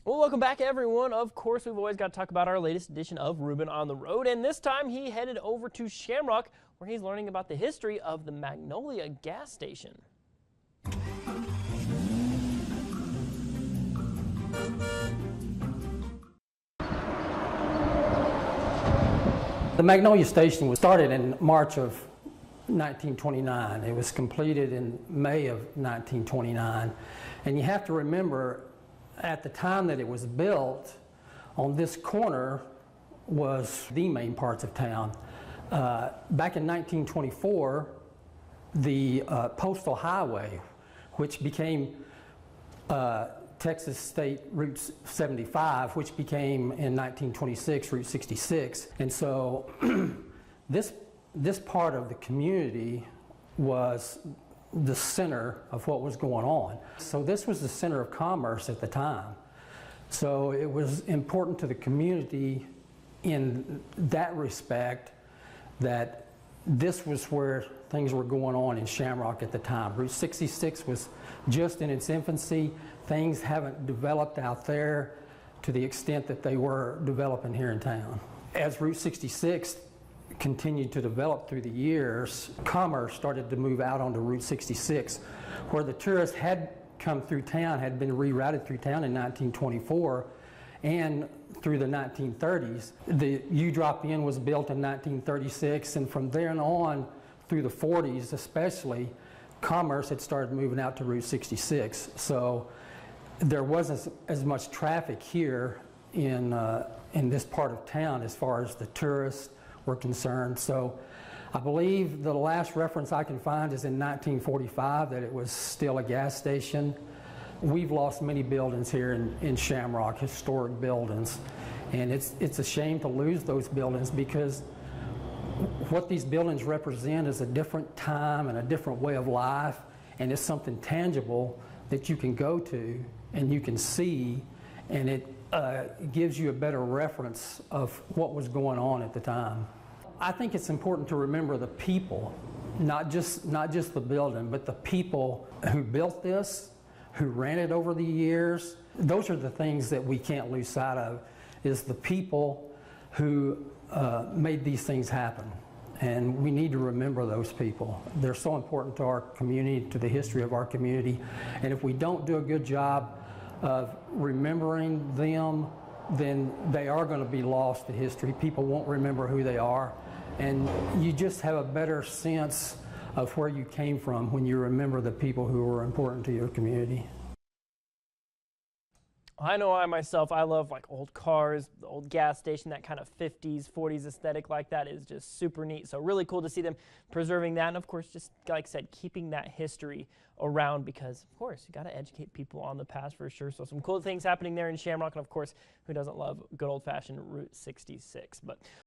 Well, welcome back, everyone. Of course, we've always got to talk about our latest edition of Ruben on the Road, and this time he headed over to Shamrock, where he's learning about the history of the Magnolia Gas Station. The Magnolia Station was started in March of 1929. It was completed in May of 1929. And you have to remember, at the time that it was built, on this corner was the main parts of town. Back in 1924, the Postal Highway, which became Texas State Route 75, which became in 1926 Route 66. And so this part of the community was the center of what was going on. So this was the center of commerce at the time. So it was important to the community in that respect that this was where things were going on in Shamrock at the time. Route 66 was just in its infancy. Things haven't developed out there to the extent that they were developing here in town. As Route 66 continued to develop through the years, commerce started to move out onto Route 66, where the tourists had come through town, had been rerouted through town in 1924 and through the 1930s. The U-Drop-In was built in 1936, and from then on through the 40s especially, commerce had started moving out to Route 66. So there wasn't as much traffic here in this part of town as far as the tourists were concerned. So I believe the last reference I can find is in 1945 that it was still a gas station. We've lost many buildings here in Shamrock, historic buildings, and it's a shame to lose those buildings because what these buildings represent is a different time and a different way of life, and it's something tangible that you can go to and you can see, and it gives you a better reference of what was going on at the time. I think it's important to remember the people, not just the building, but the people who built this, who ran it over the years. Those are the things that we can't lose sight of, is the people who made these things happen. And we need to remember those people. They're so important to our community, to the history of our community. And if we don't do a good job of remembering them, then they are going to be lost to history. People won't remember who they are. And you just have a better sense of where you came from when you remember the people who were important to your community. I know I myself, I love like old cars, the old gas station, that kind of 50s, 40s aesthetic like that is just super neat. So really cool to see them preserving that. And of course, just like I said, keeping that history around because of course you got to educate people on the past for sure. So some cool things happening there in Shamrock. And of course, who doesn't love good old fashioned Route 66? But